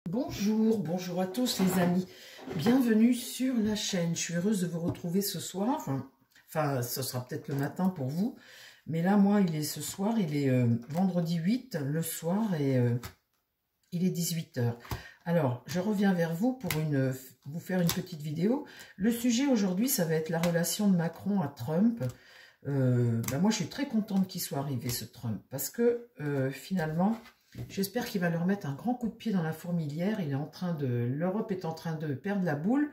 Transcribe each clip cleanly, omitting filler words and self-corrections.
Bonjour, bonjour à tous les amis, bienvenue sur la chaîne. Je suis heureuse de vous retrouver ce soir, enfin ce sera peut-être le matin pour vous, mais là moi il est ce soir, il est vendredi 8 le soir et il est 18 h. Alors je reviens vers vous pour vous faire une petite vidéo. Le sujet aujourd'hui ça va être la relation de Macron à Trump. Moi je suis très contente qu'il soit arrivé ce Trump parce que finalement... J'espère qu'il va leur mettre un grand coup de pied dans la fourmilière. L'Europe est en train de perdre la boule.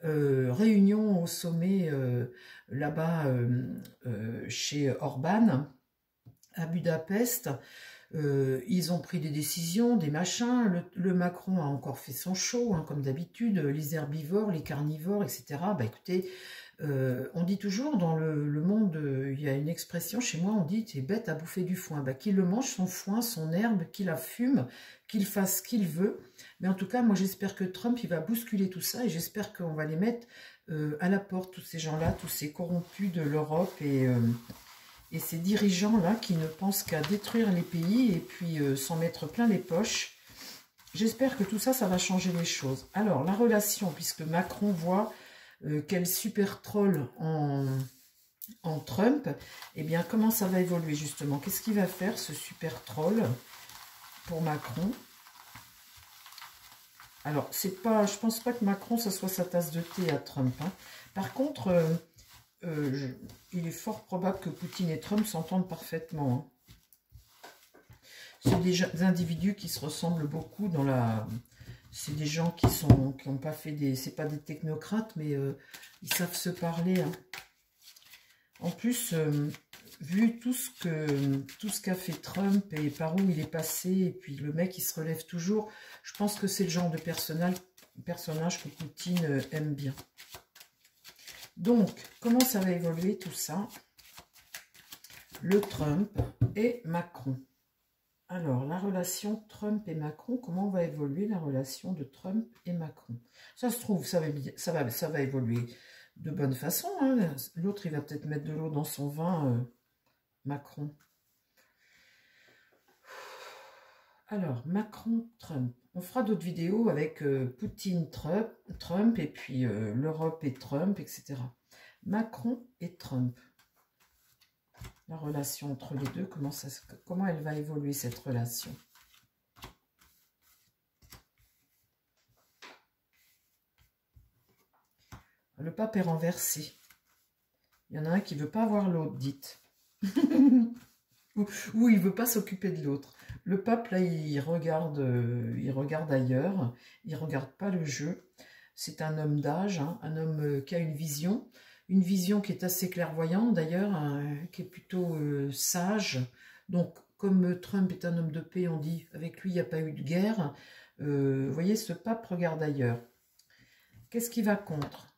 Réunion au sommet là-bas chez Orban à Budapest. Ils ont pris des décisions, des machins. Le Macron a encore fait son show, hein, comme d'habitude. Les herbivores, les carnivores, etc. Écoutez, on dit toujours dans le monde, il y a une expression chez moi, on dit t'es bête à bouffer du foin. Qu'il le mange, son foin, son herbe, qu'il la fume, qu'il fasse ce qu'il veut. Mais en tout cas, moi j'espère que Trump il va bousculer tout ça et j'espère qu'on va les mettre à la porte, tous ces gens-là, tous ces corrompus de l'Europe et ces dirigeants-là qui ne pensent qu'à détruire les pays et puis s'en mettre plein les poches. J'espère que tout ça, ça va changer les choses. Alors, la relation, puisque Macron voit quel super troll en Trump, eh bien, comment ça va évoluer justement? Qu'est-ce qu'il va faire, ce super troll, pour Macron? Alors, je pense pas que Macron, ça soit sa tasse de thé à Trump. Hein. Par contre, il est fort probable que Poutine et Trump s'entendent parfaitement. Hein. C'est des individus qui se ressemblent beaucoup dans la... C'est des gens qui ont pas fait des... C'est pas des technocrates, mais ils savent se parler. Hein. En plus, vu tout ce qu'a fait Trump et par où il est passé, et puis le mec, il se relève toujours, je pense que c'est le genre de personnage que Poutine aime bien. Donc, comment ça va évoluer tout ça? Le Trump et Macron. Alors, la relation Trump et Macron, comment va évoluer la relation de Trump et Macron? Ça se trouve, ça va évoluer de bonne façon. Hein. L'autre, il va peut-être mettre de l'eau dans son vin, Macron. Alors, Macron-Trump. On fera d'autres vidéos avec Poutine, Trump et puis l'Europe et Trump, etc. Macron et Trump. La relation entre les deux, comment elle va évoluer cette relation? Le pape est renversé. Il y en a un qui ne veut pas voir l'autre, dites. ou il ne veut pas s'occuper de l'autre. Le pape, là, il regarde ailleurs. Il ne regarde pas le jeu. C'est un homme d'âge, hein, un homme qui a une vision qui est assez clairvoyante d'ailleurs, hein, qui est plutôt sage. Donc, comme Trump est un homme de paix, on dit, avec lui, il n'y a pas eu de guerre. Vous voyez, ce pape regarde ailleurs. Qu'est-ce qui va contre?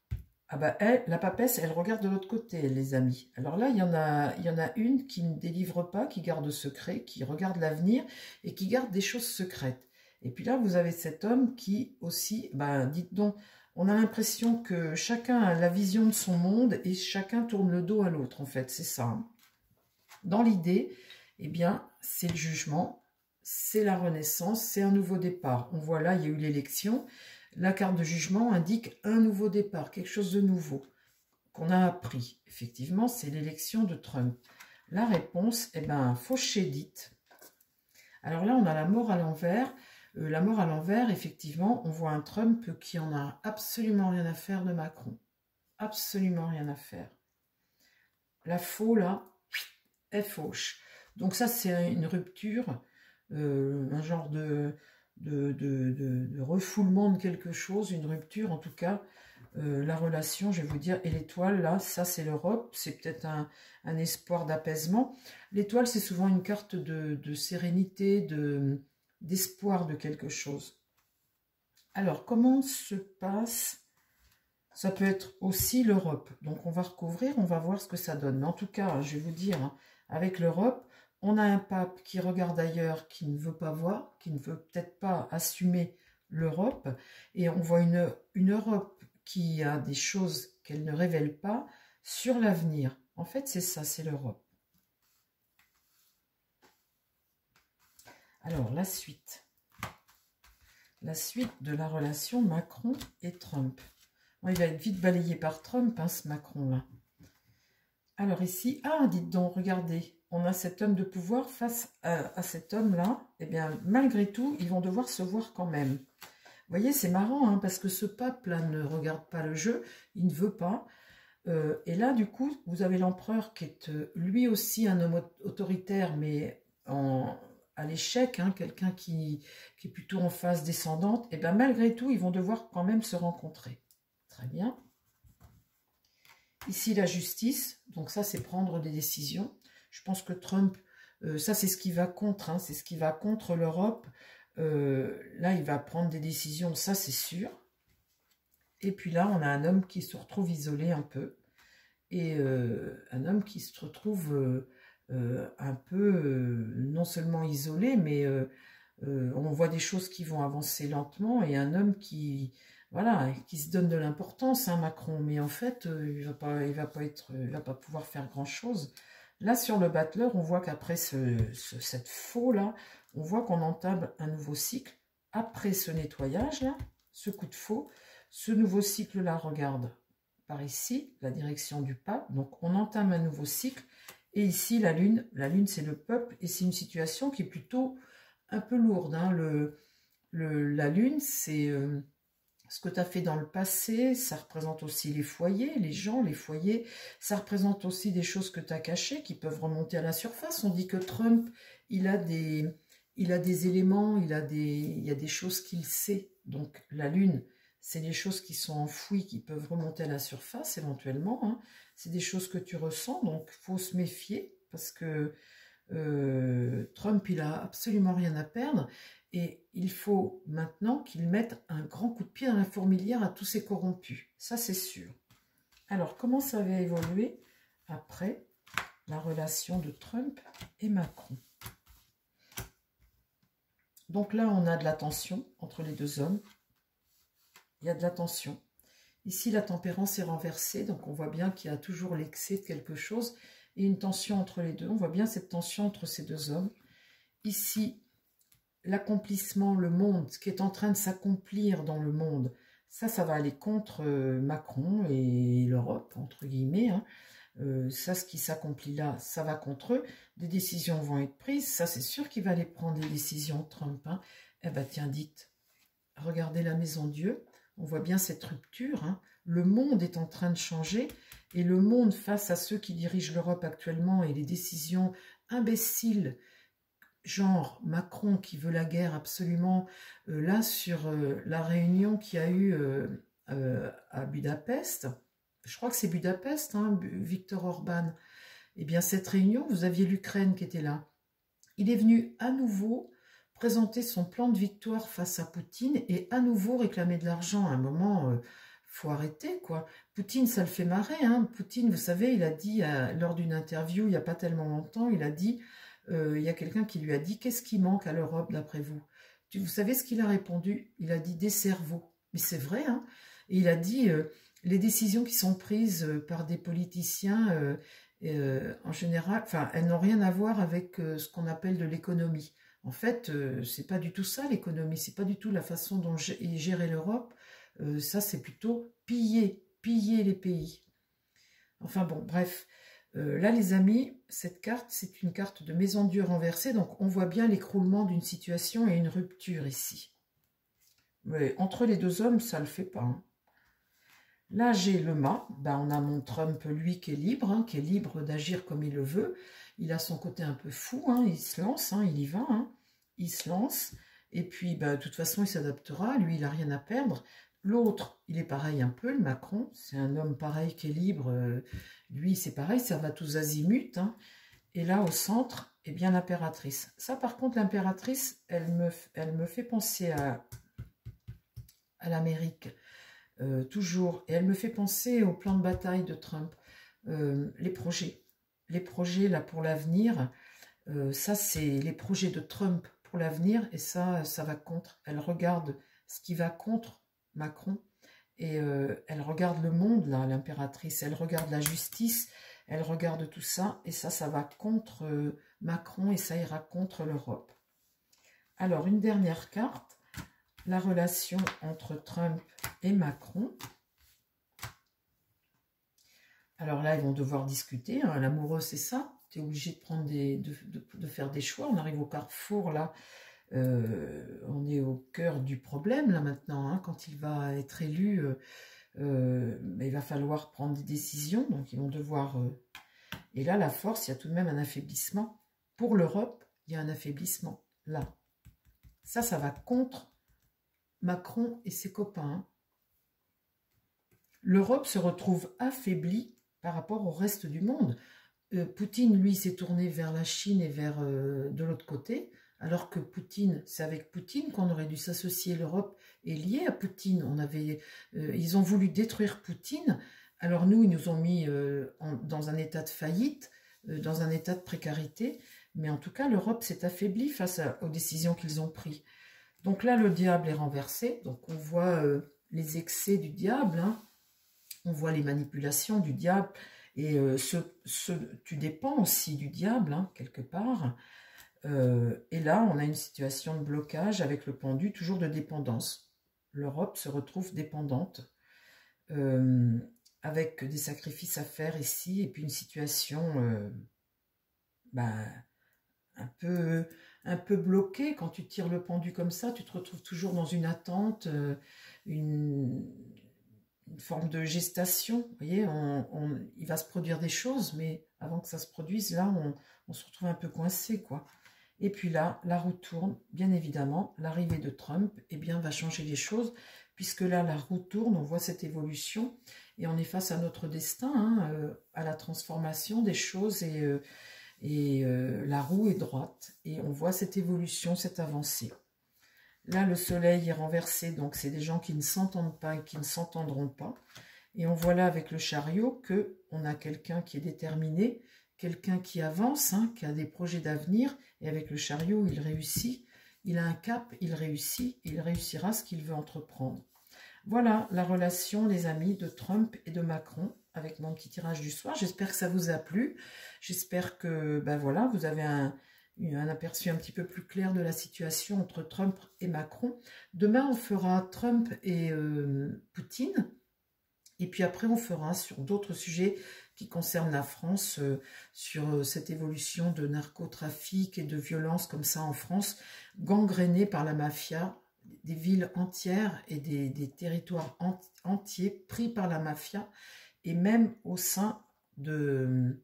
Ah bah, la papesse, elle regarde de l'autre côté, les amis. Alors là, il y en a une qui ne délivre pas, qui garde secret, qui regarde l'avenir et qui garde des choses secrètes. Et puis là, vous avez cet homme qui aussi, dites donc, on a l'impression que chacun a la vision de son monde et chacun tourne le dos à l'autre, en fait, c'est ça. Hein. Dans l'idée, eh bien, c'est le jugement, c'est la renaissance, c'est un nouveau départ. On voit là, il y a eu l'élection. La carte de jugement indique un nouveau départ, quelque chose de nouveau qu'on a appris. Effectivement, c'est l'élection de Trump. La réponse, eh bien, fauché dite. Alors là, on a la mort à l'envers. La mort à l'envers, effectivement, on voit un Trump qui en a absolument rien à faire de Macron. Absolument rien à faire. La faux, là, elle fauche. Donc ça, c'est une rupture, un genre de refoulement de quelque chose, une rupture en tout cas, la relation, je vais vous dire, et l'étoile, là, ça c'est l'Europe, c'est peut-être un espoir d'apaisement. L'étoile, c'est souvent une carte de sérénité, d'espoir de quelque chose. Alors, comment se passe? Ça peut être aussi l'Europe, donc on va recouvrir, on va voir ce que ça donne. Mais en tout cas, je vais vous dire, hein, avec l'Europe, on a un pape qui regarde ailleurs, qui ne veut pas voir, qui ne veut peut-être pas assumer l'Europe. Et on voit une Europe qui a des choses qu'elle ne révèle pas sur l'avenir. En fait, c'est ça, c'est l'Europe. Alors, la suite. la suite de la relation Macron et Trump. Bon, il va être vite balayé par Trump, hein, ce Macron-là. Alors ici, ah, dites donc, regardez, on a cet homme de pouvoir face à cet homme-là. Eh bien, malgré tout, ils vont devoir se voir quand même. Vous voyez, c'est marrant, hein, parce que ce pape-là ne regarde pas le jeu, il ne veut pas. Et là, du coup, vous avez l'empereur qui est lui aussi un homme autoritaire, mais à l'échec, hein, quelqu'un qui est plutôt en phase descendante. Et bien, malgré tout, ils vont devoir quand même se rencontrer. Très bien. Ici, la justice. Donc ça, c'est prendre des décisions. Je pense que Trump, ça, c'est ce qui va contre. Hein, c'est ce qui va contre l'Europe. Là, il va prendre des décisions, ça, c'est sûr. Et puis là, on a un homme qui se retrouve isolé un peu. Et un homme qui se retrouve un peu, non seulement isolé, mais on voit des choses qui vont avancer lentement. Et un homme qui, voilà, qui se donne de l'importance, hein, Macron. Mais en fait, il va pas pouvoir faire grand-chose. Là, sur le battleur, on voit qu'après cette faux-là, on voit qu'on entame un nouveau cycle. Après ce nettoyage-là, ce coup de faux, ce nouveau cycle-là, regarde, par ici, la direction du pape. Donc, on entame un nouveau cycle. Et ici, la lune c'est le peuple. Et c'est une situation qui est plutôt un peu lourde. Hein. La lune, c'est ce que tu as fait dans le passé. Ça représente aussi les foyers, les gens, les foyers. Ça représente aussi des choses que tu as cachées qui peuvent remonter à la surface. On dit que Trump, il a des éléments, il y a des choses qu'il sait. Donc, la lune, c'est des choses qui sont enfouies, qui peuvent remonter à la surface éventuellement. Hein. C'est des choses que tu ressens, donc il faut se méfier parce que Trump, il a absolument rien à perdre et il faut maintenant qu'il mette un grand coup de pied dans la fourmilière à tous ces corrompus. Ça, c'est sûr. Alors, comment ça va évoluer après la relation de Trump et Macron? Donc là, on a de la tension entre les deux hommes. Il y a de la tension. Ici, la tempérance est renversée, donc on voit bien qu'il y a toujours l'excès de quelque chose et une tension entre les deux. On voit bien cette tension entre ces deux hommes. Ici, l'accomplissement, le monde, ce qui est en train de s'accomplir dans le monde, ça va aller contre Macron et l'Europe, entre guillemets. Hein. Ça, ce qui s'accomplit là, ça va contre eux. Des décisions vont être prises. Ça, c'est sûr qu'il va aller prendre des décisions, Trump. Hein. Eh bien, tiens, dites, regardez la maison Dieu. On voit bien cette rupture. Hein. Le monde est en train de changer. Et le monde, face à ceux qui dirigent l'Europe actuellement et les décisions imbéciles, genre Macron qui veut la guerre absolument, là, sur la réunion qu'il y a eu à Budapest, je crois que c'est Budapest, hein, Viktor Orban. Eh bien, cette réunion, vous aviez l'Ukraine qui était là. Il est venu à nouveau présenter son plan de victoire face à Poutine et à nouveau réclamer de l'argent. À un moment, faut arrêter, quoi. Poutine, ça le fait marrer. Hein. Poutine, vous savez, il a dit, lors d'une interview, il n'y a pas tellement longtemps, il a dit, il y a quelqu'un qui lui a dit, qu'est-ce qui manque à l'Europe, d'après vous? Vous savez ce qu'il a répondu? Il a dit, des cerveaux. Mais c'est vrai, hein. Et il a dit, les décisions qui sont prises par des politiciens, en général, enfin, elles n'ont rien à voir avec ce qu'on appelle de l'économie. En fait, c'est pas du tout ça l'économie, c'est pas du tout la façon dont est gérée l'Europe. Ça, c'est plutôt piller les pays. Enfin bon, bref. Là, les amis, cette carte, c'est une carte de maison Dieu renversée, donc on voit bien l'écroulement d'une situation et une rupture ici. Mais entre les deux hommes, ça le fait pas. Hein. Là, j'ai le mât. Ben, on a mon Trump, lui, qui est libre, hein, qui est libre d'agir comme il le veut. Il a son côté un peu fou, hein, il se lance, hein, il y va, hein, il se lance. Et puis, ben, de toute façon, il s'adaptera. Lui, il n'a rien à perdre. L'autre, il est pareil un peu, le Macron. C'est un homme pareil qui est libre. Lui, c'est pareil, ça va tous azimuts. Hein. Et là, au centre, eh bien, l'impératrice. Ça, par contre, l'impératrice, elle me fait penser à l'Amérique. Toujours. Et elle me fait penser au plan de bataille de Trump. Les projets. Les projets, là, pour l'avenir. Ça, c'est les projets de Trump pour l'avenir. Et ça va contre. Elle regarde ce qui va contre Macron. Et elle regarde le monde, là, l'impératrice. Elle regarde la justice. Elle regarde tout ça. Et ça va contre Macron. Et ça ira contre l'Europe. Alors, une dernière carte. la relation entre Trump et Macron. Alors là, ils vont devoir discuter. Hein. L'amoureux, c'est ça. Tu es obligé de prendre de faire des choix. On arrive au carrefour, là. On est au cœur du problème, là, maintenant. Hein. Quand il va être élu, il va falloir prendre des décisions. Donc, ils vont devoir... Et là, la force, il y a tout de même un affaiblissement. Pour l'Europe, il y a un affaiblissement. Là. Ça va contre Macron et ses copains. Hein. L'Europe se retrouve affaiblie par rapport au reste du monde. Poutine, lui, s'est tourné vers la Chine et vers de l'autre côté, alors que Poutine, c'est avec Poutine qu'on aurait dû s'associer. L'Europe est liée à Poutine. Ils ont voulu détruire Poutine. Alors nous, ils nous ont mis dans un état de faillite, dans un état de précarité. Mais en tout cas, l'Europe s'est affaiblie face aux décisions qu'ils ont prises. Donc là, le diable est renversé. Donc on voit les excès du diable, hein. On voit les manipulations du diable. Et tu dépends aussi du diable, hein, quelque part. Et là, on a une situation de blocage avec le pendu, toujours de dépendance. L'Europe se retrouve dépendante, avec des sacrifices à faire ici, et puis une situation un peu bloquée. Quand tu tires le pendu comme ça, tu te retrouves toujours dans une attente, une forme de gestation. Vous voyez, il va se produire des choses, mais avant que ça se produise, là, on se retrouve un peu coincé, quoi. Et puis là, la roue tourne, bien évidemment. L'arrivée de Trump, eh bien, va changer les choses, puisque là, la roue tourne, on voit cette évolution, et on est face à notre destin, hein, à la transformation des choses, et la roue est droite, et on voit cette évolution, cette avancée. Là, le soleil est renversé, donc c'est des gens qui ne s'entendent pas et qui ne s'entendront pas. Et on voit là avec le chariot qu'on a quelqu'un qui est déterminé, quelqu'un qui avance, hein, qui a des projets d'avenir. Et avec le chariot, il réussit, il a un cap, il réussit, et il réussira ce qu'il veut entreprendre. Voilà la relation, les amis, de Trump et de Macron, avec mon petit tirage du soir. J'espère que ça vous a plu. J'espère que voilà, vous avez un aperçu un petit peu plus clair de la situation entre Trump et Macron. Demain, on fera Trump et Poutine. Et puis après, on fera sur d'autres sujets qui concernent la France, sur cette évolution de narcotrafic et de violence comme ça en France, gangrénée par la mafia, des villes entières et des territoires entiers pris par la mafia, et même au sein d'hommes,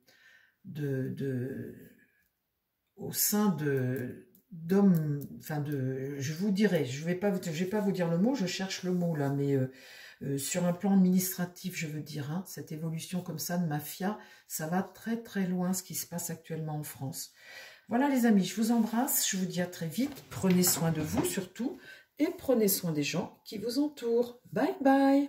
enfin je vous dirai, je vais pas vous dire le mot, je cherche le mot là, mais sur un plan administratif, je veux dire, hein, cette évolution comme ça de mafia, ça va très très loin ce qui se passe actuellement en France. Voilà les amis, je vous embrasse, je vous dis à très vite, prenez soin de vous surtout, et prenez soin des gens qui vous entourent. Bye bye.